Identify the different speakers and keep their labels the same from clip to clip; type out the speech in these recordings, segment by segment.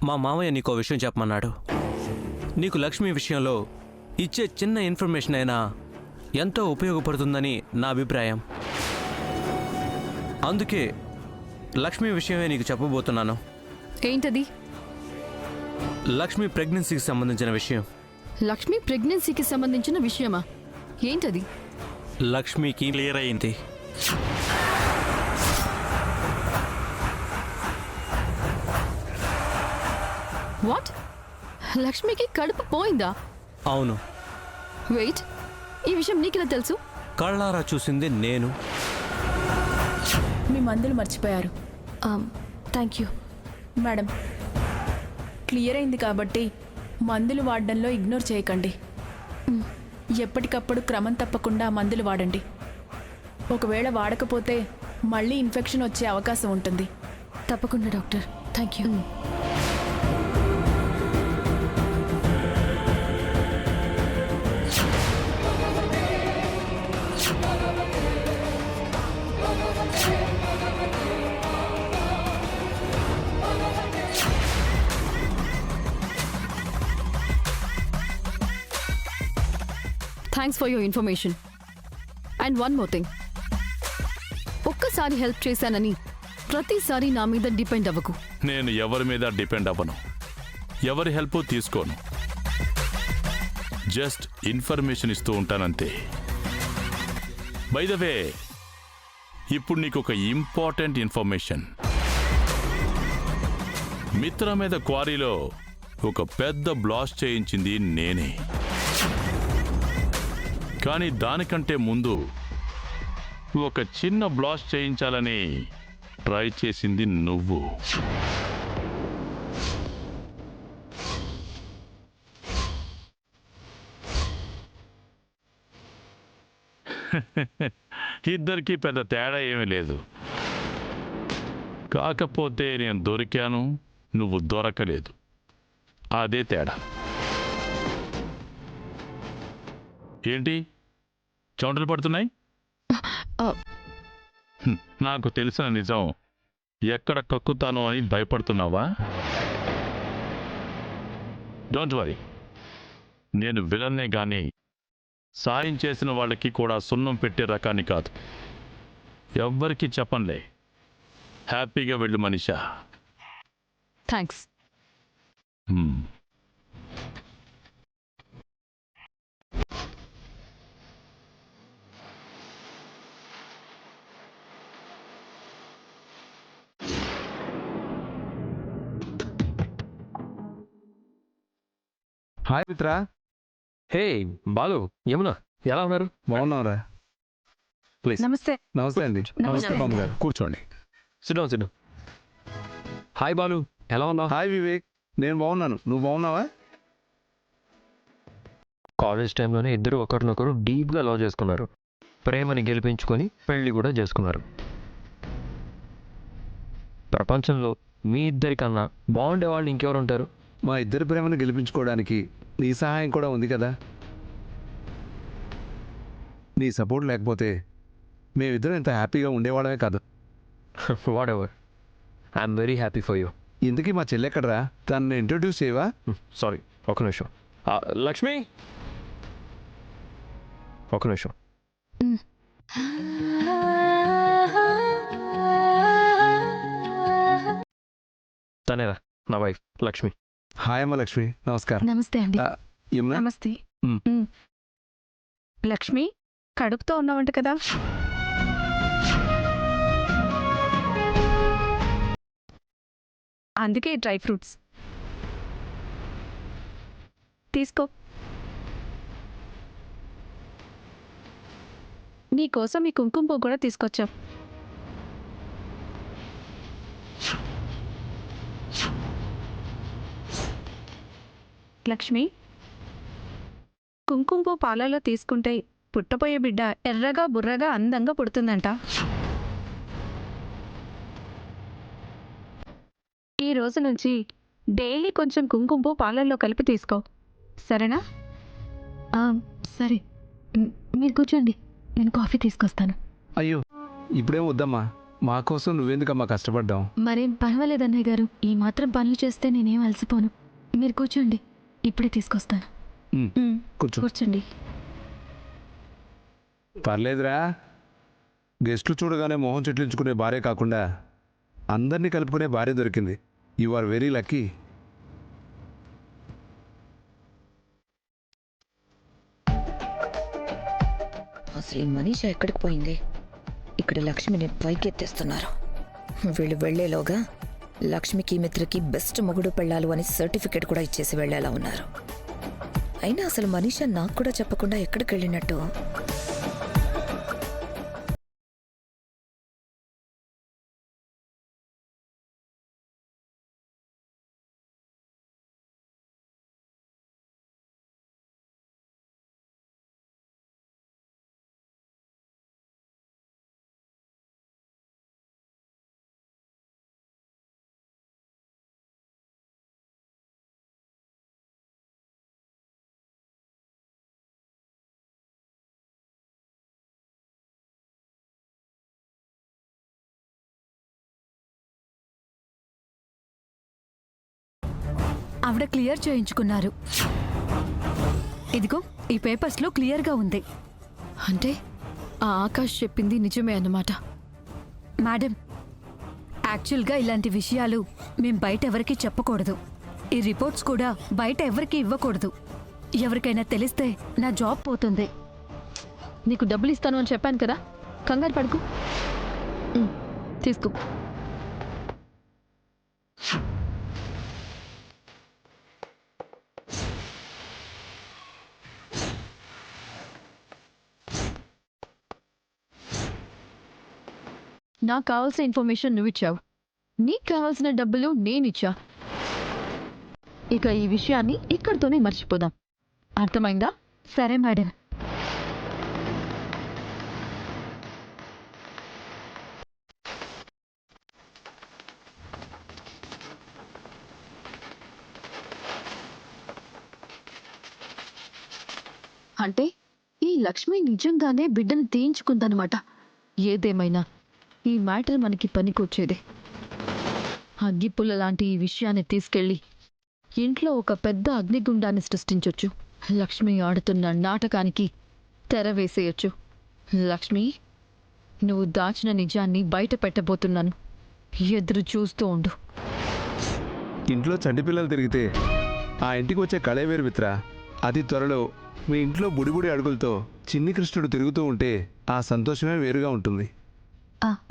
Speaker 1: మా మామయ్య నీకో విషయం చెప్పమన్నాడు. నీకు లక్ష్మి విషయంలో ఇచ్చే చిన్న ఇన్ఫర్మేషన్ అయినా ఎంతో ఉపయోగపడుతుందని నా అభిప్రాయం. అందుకే లక్ష్మి విషయమే నీకు చెప్పబోతున్నాను.
Speaker 2: ఏంటది?
Speaker 1: లక్ష్మి ప్రెగ్నెన్సీకి సంబంధించిన విషయం.
Speaker 2: లక్ష్మి ప్రెగ్నెన్సీకి సంబంధించిన విషయమా? ఏంటది?
Speaker 1: లక్ష్మికి క్లియర్ అయింది.
Speaker 2: వాట్? లక్ష్మికి కడుపు పోయిందా?
Speaker 1: అవును.
Speaker 2: వెయిట్, ఈ విషయం నీకెలా తెలుసు?
Speaker 1: కళ్ళారా చూసింది నేను.
Speaker 3: మీ మందులు మర్చిపోయారు.
Speaker 2: థ్యాంక్ యూ
Speaker 3: మేడం, క్లియర్ అయింది కాబట్టి మందులు వాడడంలో ఇగ్నోర్ చేయకండి. ఎప్పటికప్పుడు క్రమం తప్పకుండా మందులు వాడండి. ఒకవేళ వాడకపోతే మళ్ళీ ఇన్ఫెక్షన్ వచ్చే అవకాశం ఉంటుంది.
Speaker 2: తప్పకుండా doctor. Thank you. Thanks for your information. And one more thing, ఒక్కసారి హెల్ప్ చేశానని ప్రతిసారి నా మీద డిపెండ్ అవ్వకు.
Speaker 4: నేను ఎవరి మీద డిపెండ్ అవ్వను, ఎవరి హెల్ప్ తీసుకోను. జస్ట్ ఇన్ఫర్మేషన్ ఇస్తూ ఉంటానంతే. బై ద వే, ఇప్పుడు నీకు ఒక ఇంపార్టెంట్ ఇన్ఫర్మేషన్. మిత్ర మీద క్వారీలో ఒక పెద్ద బ్లాస్ట్ చేయించింది నేనే. కానీ దానికంటే ముందు ఒక చిన్న బ్లాస్ట్ చేయించాలని ట్రై చేసింది నువ్వు. ఇద్దరికీ పెద్ద తేడా ఏమీ లేదు. కాకపోతే నేను దొరికాను, నువ్వు దొరకలేదు. అదే తేడా. ఏంటి చౌంటలు పడుతున్నాయి? నాకు తెలిసిన నిజం ఎక్కడ కక్కుతానో అని భయపడుతున్నావా? డోంట్ వరీ, నేను విలన్నే గాని సాయం చేసిన వాళ్ళకి కూడా సున్నం పెట్టే రకాన్ని కాదు. ఎవ్వరికీ చెప్పనులే. హ్యాపీగా వెళ్ళు మనిషా.
Speaker 2: థ్యాంక్స్.
Speaker 5: హాయ్ మిత్రా.
Speaker 6: హే బాలు, యమున, ఎలా ఉన్నారు?
Speaker 5: బాగున్నావురా?
Speaker 6: ప్లీజ్.
Speaker 3: నమస్తే.
Speaker 5: నమస్తే అండి. నమస్తే బాబు గారు, కూర్చోండి.
Speaker 6: సిద్ధం సిద్ధం. హాయ్ బాలు, ఎలా ఉన్నావు?
Speaker 5: హాయ్ వివేక్, నేను బాగున్నాను. నువ్వు బాగున్నావా?
Speaker 6: కాలేజ్ టైంలోనే ఇద్దరు ఒకరినొకరు డీప్గా లవ్ చేసుకున్నారు. ప్రేమని గెలిపించుకొని పెళ్లి కూడా చేసుకున్నారు. ప్రపంచంలో మీ ఇద్దరికన్నా బాగుండే వాళ్ళు ఇంకెవరు ఉంటారు?
Speaker 5: మా ఇద్దరి ప్రేమను గెలిపించుకోవడానికి నీ సహాయం కూడా ఉంది కదా. నీ సపోర్ట్ లేకపోతే మేమిద్దరం ఇంత హ్యాపీగా ఉండేవాళ్ళమే కాదు.
Speaker 6: Whatever, I'm very happy for you.
Speaker 5: ఇందుకీ మా చెల్లెక్కడరా? తనని ఇంట్రొడ్యూస్ చేయవా?
Speaker 6: సారీ, ఒక నిమిషం. లక్ష్మి, ఒక నిమిషం. తనేరా నా వైఫ్ లక్ష్మి.
Speaker 5: హాయ్ అమ్మ లక్ష్మి, నమస్కారం.
Speaker 3: నమస్తే అండి.
Speaker 5: యమునా.
Speaker 3: నమస్తే. లక్ష్మి, కడుపుతో ఉన్నావంట కదా? అందుకే డ్రై ఫ్రూట్స్ తీసుకో. నీకోసం ఈ కుంకుమ పువ్వు కూడా తీసుకొచ్చాం. లక్ష్మి, కుంకుమ పువ్వు పాలలో తీసుకుంటే పుట్టపోయే బిడ్డ ఎర్రగా బుర్రగా అందంగా పుడుతుందంట. ఈ రోజు నుంచి డైలీ కొంచెం కుంకుమ పువ్వు పాలల్లో కలిపి తీసుకో, సరేనా?
Speaker 2: సరే, మీరు కూర్చోండి, నేను కాఫీ తీసుకొస్తాను.
Speaker 5: అయ్యో, ఇప్పుడేం వద్దమ్మా, మా కోసం నువ్వెందుకమ్మా కష్టపడ్డాం?
Speaker 7: మరేం పర్వాలేదు అన్నయ్య గారు, ఈ మాత్రం పనులు చేస్తే నేనేం అలసిపోను. మీరు కూర్చోండి, ఇప్పుడే తీసుకొస్తాను.
Speaker 5: కూర్చో.
Speaker 7: కూర్చోండి.
Speaker 5: పర్లేదురా, గెస్ట్లు చూడగానే మొహం చెట్లించుకునే భార్య కాకుండా అందరినీ కలుపుకునే భార్య దొరికింది. You are very lucky.
Speaker 8: అసలు ఈ మనీష ఎక్కడికి పోయింది? ఇక్కడ లక్ష్మిని పైకి ఎత్తేస్తున్నారు. వీళ్ళు వెళ్లేలోగా లక్ష్మికి మిత్రకి బెస్ట్ మొగుడు పెళ్ళాలు అని సర్టిఫికేట్ కూడా ఇచ్చేసి వెళ్లేలా ఉన్నారు. అయినా అసలు మనీష నాకు కూడా చెప్పకుండా ఎక్కడికి వెళ్ళినట్టు?
Speaker 7: ఆవిడ క్లియర్ చేయించుకున్నారు. ఇదిగో ఈ పేపర్స్లో క్లియర్గా ఉంది.
Speaker 2: అంటే ఆ ఆకాష్ చెప్పింది నిజమే అన్నమాట.
Speaker 7: మేడం, యాక్చువల్గా ఇలాంటి విషయాలు మేం బయట ఎవరికీ చెప్పకూడదు. ఈ రిపోర్ట్స్ కూడా బయట ఎవరికీ ఇవ్వకూడదు. ఎవరికైనా తెలిస్తే నా జాబ్ పోతుంది.
Speaker 2: నీకు డబ్బులు ఇస్తాను అని చెప్పాను కదా, కంగారు పడుకు. తీసుకో. నాకు కావాల్సిన ఇన్ఫర్మేషన్ నువ్వు ఇచ్చావు, నీకు కావాల్సిన డబ్బులు నేనిచ్చా. ఇక ఈ విషయాన్ని ఇక్కడితోనే మర్చిపోదాం, అర్థమైందా?
Speaker 7: సరే మేడం.
Speaker 2: అంటే ఈ లక్ష్మి నిజంగానే బిడ్డను తీయించుకుందనమాట. ఏదేమైనా ఈ మ్యాటర్ మనకి పనికొచ్చేదే. అగ్గిపుల్ల లాంటి ఈ విషయాన్ని తీసుకెళ్ళి ఇంట్లో ఒక పెద్ద అగ్నిగుండాన్ని సృష్టించొచ్చు. లక్ష్మి ఆడుతున్న నాటకానికి తెర వేసేయచ్చు. లక్ష్మి, నువ్వు దాచిన నిజాన్ని బయట పెట్టబోతున్నాను, ఎదురు చూస్తూ ఉండు.
Speaker 5: ఇంట్లో చంటి పిల్లలు తిరిగితే ఆ ఇంటికి వచ్చే కళే వేరు మిత్ర. అతి త్వరలో మీ ఇంట్లో బుడిబుడి అడుగులతో చిన్ని కృష్ణుడు తిరుగుతూ ఉంటే ఆ సంతోషమే వేరుగా ఉంటుంది.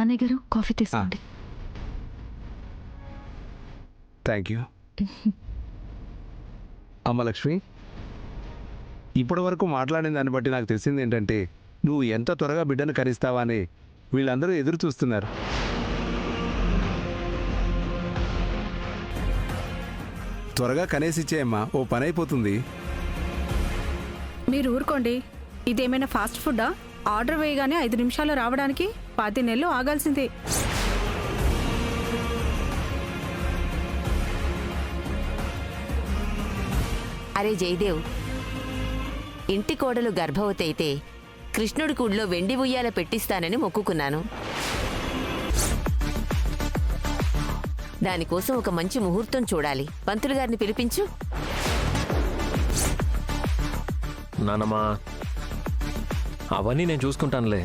Speaker 7: అన్నయ్య గారు, కాఫీ తీసుకోండి.
Speaker 5: Thank you. అమ్మ లక్ష్మి, ఇప్పటి వరకు మాట్లాడిన దాన్ని బట్టి నాకు తెలిసింది ఏంటంటే నువ్వు ఎంత త్వరగా బిడ్డను కనిస్తావా అని వీళ్ళందరూ ఎదురు చూస్తున్నారు. త్వరగా కనేసిచ్చేయమ్మా, ఓ పని అయిపోతుంది.
Speaker 9: మీరు ఊరుకోండి. ఇదేమైనా ఫాస్ట్ ఫుడ్డా? ఆర్డర్ వేయగానే 5 నిమిషాలు రావడానికి 10 నెలలు ఆగాల్సిందే.
Speaker 10: అరే జయదేవ్, ఇంటి కోడలు గర్భవతి అయితే కృష్ణుడి గుడిలో వెండి ఉయ్యాల పెట్టిస్తానని మొక్కుకున్నాను. దానికోసం ఒక మంచి ముహూర్తం చూడాలి. పంతులు గారిని పిలిపించు.
Speaker 6: నానమ్మా, అవన్నీ నేను చూసుకుంటానులే.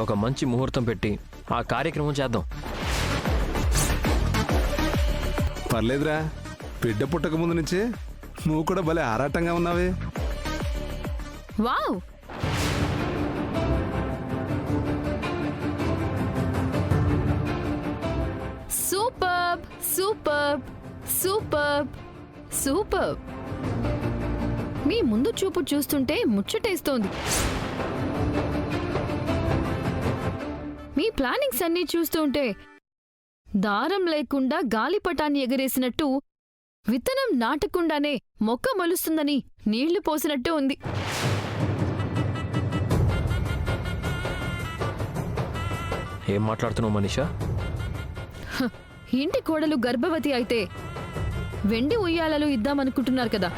Speaker 6: ఒక మంచి ముహూర్తం పెట్టి ఆ కార్యక్రమం చేద్దాం.
Speaker 5: పర్లేదురా, బిడ్డ పుట్టక ముందు నుంచే నువ్వు కూడా భలే ఆరాటంగా ఉన్నావే.
Speaker 2: Wow, superb superb superb superb. మీ ముందు చూపు చూస్తుంటే ముచ్చటేస్తోంది. మీ ప్లానింగ్స్ అన్నీ చూస్తుంటే దారం లేకుండా గాలిపటాన్ని ఎగరేసినట్టు, విత్తనం నాటకుండానే మొక్క మొలుస్తుందని నీళ్లు పోసినట్టు ఉంది.
Speaker 6: ఏం మాట్లాడుతున్నావు మనీషా?
Speaker 2: ఇంటి కోడలు గర్భవతి అయితే వెండి ఉయ్యాలలు ఇద్దామనుకుంటున్నారు కదా.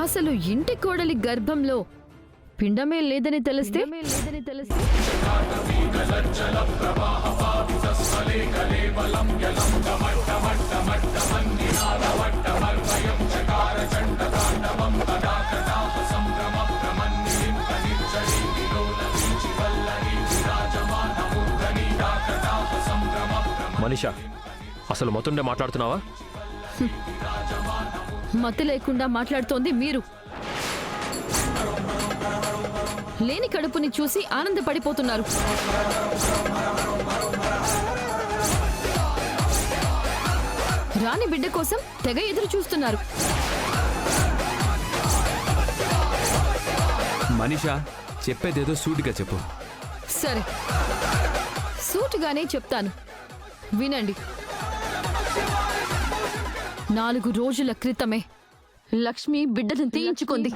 Speaker 2: అసలు ఇంటి కోడలి గర్భంలో పిండమే లేదని తెలిస్తే
Speaker 6: మనీషా, అసలు మొత్తండే మాట్లాడుతున్నావా?
Speaker 2: మతి లేకుండా మాట్లాడుతోంది మీరు. లేని కడుపుని చూసి ఆనందపడిపోతున్నారు. రాని బిడ్డ కోసం తెగ ఎదురు చూస్తున్నారు.
Speaker 5: మనీషా, చెప్పేదేదో సూటిగా చెప్పు.
Speaker 2: సరే, సూటిగానే చెప్తాను, వినండి. 4 రోజుల క్రితమే లక్ష్మి బిడ్డను తీయించుకుంది.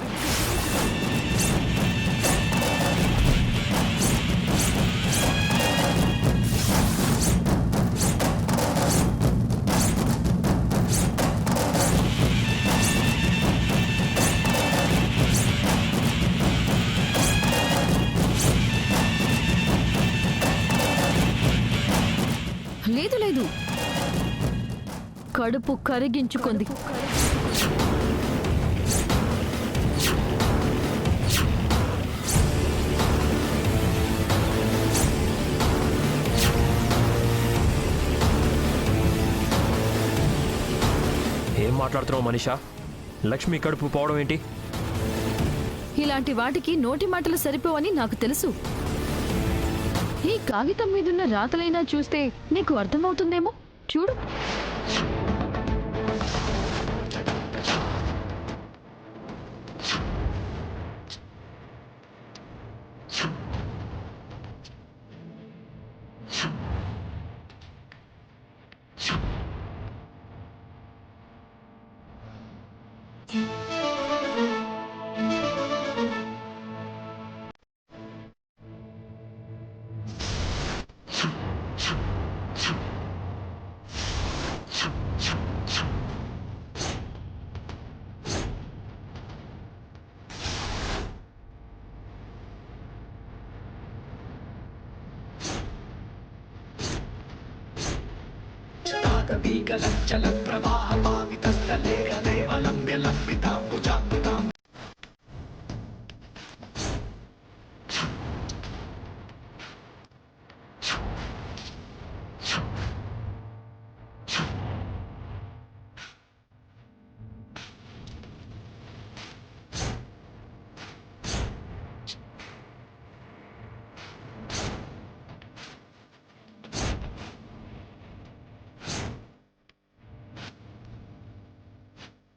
Speaker 2: లేదు లేదు, కడుపు కరిగించుకుంది.
Speaker 6: ఏం మాట్లాడుతున్నావు మనీషా? లక్ష్మి కడుపు పోవడం ఏంటి?
Speaker 2: ఇలాంటి వాటికి నోటి మాటలు సరిపోవని నాకు తెలుసు. ఈ కాగితం మీదున్న రాతలైనా చూస్తే నీకు అర్థమవుతుందేమో. చూడు.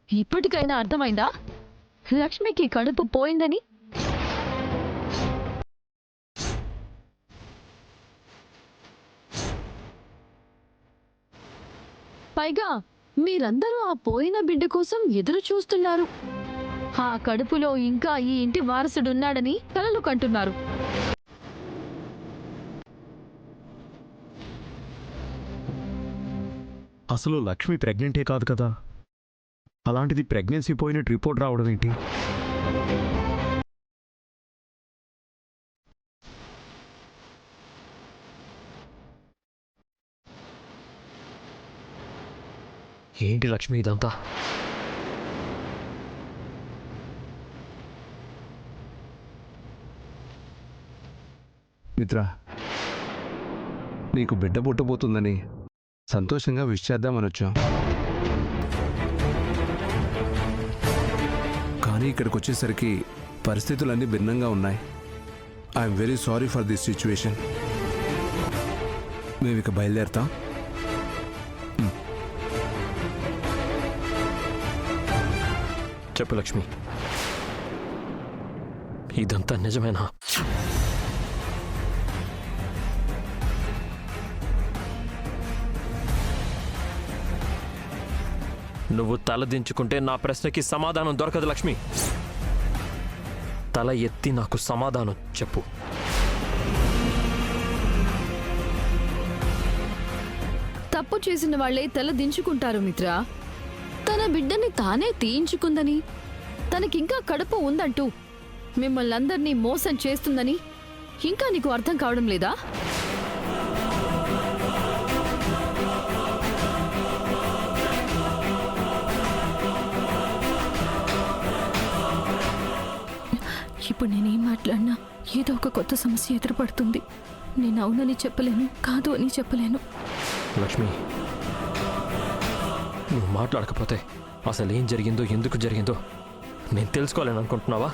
Speaker 2: ఇప్పటికైనా అర్థమైందా లక్ష్మికి కడుపు పోయిందని? పైగా మీరందరూ ఆ పోయిన బిడ్డ కోసం ఎదురు చూస్తున్నారు. ఆ కడుపులో ఇంకా ఈ ఇంటి వారసుడున్నాడని కలలు కంటున్నారు.
Speaker 11: అసలు లక్ష్మి ప్రెగ్నెంటే కాదు కదా, అలాంటిది ప్రెగ్నెన్సీ పోయినట్టు రిపోర్ట్ రావడం ఏంటి?
Speaker 6: ఏంటి లక్ష్మి ఇదంతా?
Speaker 5: మిత్ర, నీకు బిడ్డ పుట్టబోతుందని సంతోషంగా విష్ చేద్దామని వచ్చాం. కానీ ఇక్కడికి వచ్చేసరికి పరిస్థితులన్నీ భిన్నంగా ఉన్నాయి. I'm very sorry for this situation. మేము ఇక బయలుదేరుతాం.
Speaker 6: చెప్పు లక్ష్మి, ఇదంతా నిజమేనా? నువ్వు తలదించుకుంటే నా ప్రశ్నకి సమాధానం దొరకదు లక్ష్మి. తల ఎత్తి నాకు సమాధానం చెప్పు.
Speaker 2: తప్పు చేసిన వాళ్లే తల దించుకుంటారు మిత్ర. తన బిడ్డని తానే తీయించుకుందని, తనకింకా కడుపు ఉందంటూ మిమ్మల్ని అందరినీ మోసం చేస్తుందని ఇంకా నీకు అర్థం కావడం లేదా?
Speaker 7: ఇప్పుడు నేనేం మాట్లాడినా ఏదో ఒక కొత్త సమస్య ఎదురుపడుతుంది. నేను అవునని చెప్పలేను, కాదు అని చెప్పలేను.
Speaker 6: లక్ష్మి, నువ్వు మాట్లాడకపోతే అసలు ఏం జరిగిందో ఎందుకు జరిగిందో నేను తెలుసుకోలేను అనుకుంటున్నావా?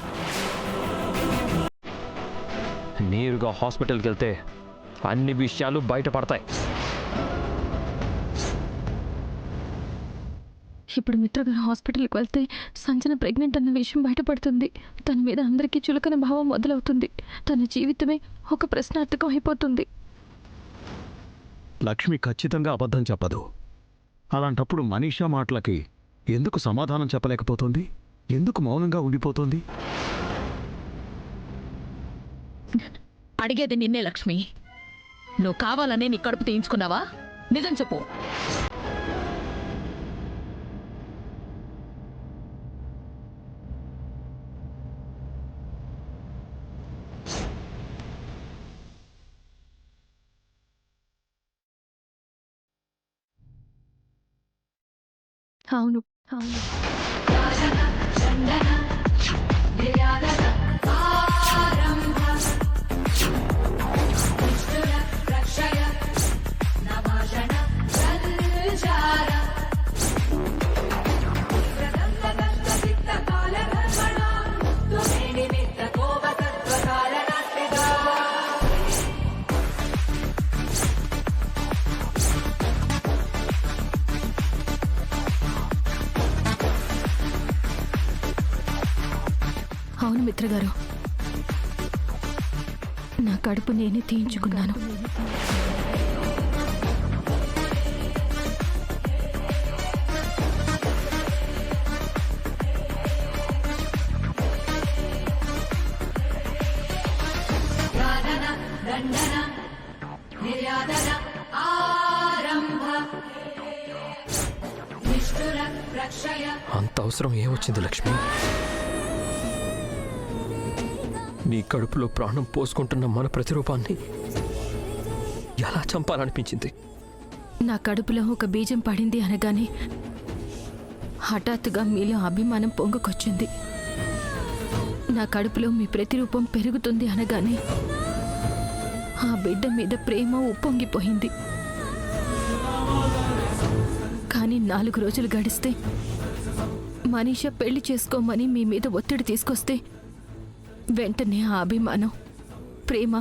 Speaker 6: నేరుగా హాస్పిటల్కి వెళ్తే అన్ని విషయాలు బయటపడతాయి.
Speaker 7: ఇప్పుడు మిత్రగారు హాస్పిటల్కి వెళ్తే సంజన ప్రెగ్నెంట్ అన్న విషయం బయటపడుతుంది. తన మీద అందరికీ చులకన భావం మొదలవుతుంది. తన జీవితమే ఒక ప్రశ్నార్థకం అయిపోతుంది.
Speaker 11: లక్ష్మి ఖచ్చితంగా అబద్ధం చెప్పదు. అలాంటప్పుడు మనీషా మాటలకి ఎందుకు సమాధానం చెప్పలేకపోతుంది? ఎందుకు మౌనంగా ఉండిపోతుంది?
Speaker 7: అడిగేది నిన్నే లక్ష్మి. నువ్వు కావాలనే నీ కడుపు తీయించుకున్నావా? నిజం చెప్పు. అవును, అవును. అవును మిత్రగారు, నా కడుపు నేనే తీయించుకున్నాను.
Speaker 6: అంత అవసరం ఏమొచ్చింది లక్ష్మి? నీ కడుపులో ప్రాణం పోసుకుంటున్న మన ప్రతిరూపాన్ని ఎలా చంపాలనిపించింది?
Speaker 7: నా కడుపులో ఒక బీజం పడింది అనగానే హఠాత్తుగా మీలో అభిమానం పొంగుకొచ్చింది. నా కడుపులో మీ ప్రతిరూపం పెరుగుతుంది అనగానే ఆ బిడ్డ మీద ప్రేమ ఉప్పొంగిపోయింది. కానీ 4 రోజులు గడిస్తే మనీషా పెళ్లి చేసుకోమని మీ మీద ఒత్తిడి తీసుకొస్తే వెంటనే ఆ అభిమానం, ప్రేమ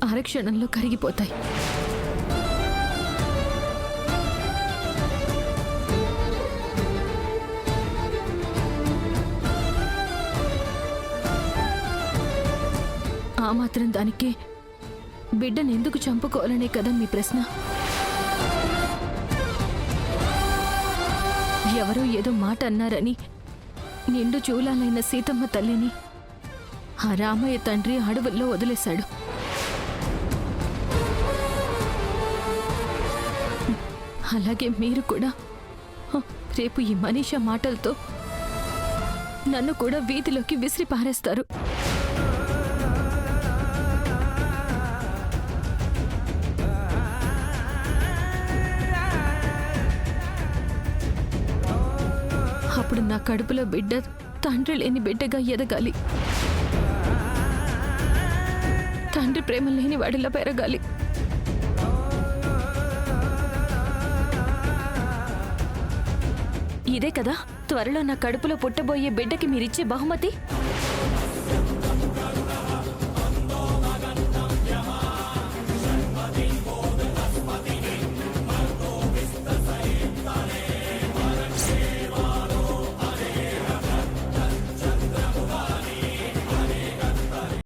Speaker 7: అరక్షణంలో కరిగిపోతాయి. ఆ మాత్రం దానికే బిడ్డను ఎందుకు చంపుకోవాలనే కదా మీ ప్రశ్న? ఎవరో ఏదో మాట అన్నారని నిండు చూలాలైన సీతమ్మ తల్లిని ఆ రామయ్య తండ్రి అడవుల్లో వదిలేశాడు. అలాగే మీరు కూడా రేపు ఈ మనీషా మాటలతో నన్ను కూడా వీధిలోకి విసిరి పారేస్తారు. అప్పుడు నా కడుపులో బిడ్డ తండ్రి లేని బిడ్డగా ఎదగాలి, తండ్రి ప్రేమ లేని వాడిలా పెరగాలి. ఇదే కదా త్వరలో నా కడుపులో పుట్టబోయే బిడ్డకి మీరిచ్చే బహుమతి.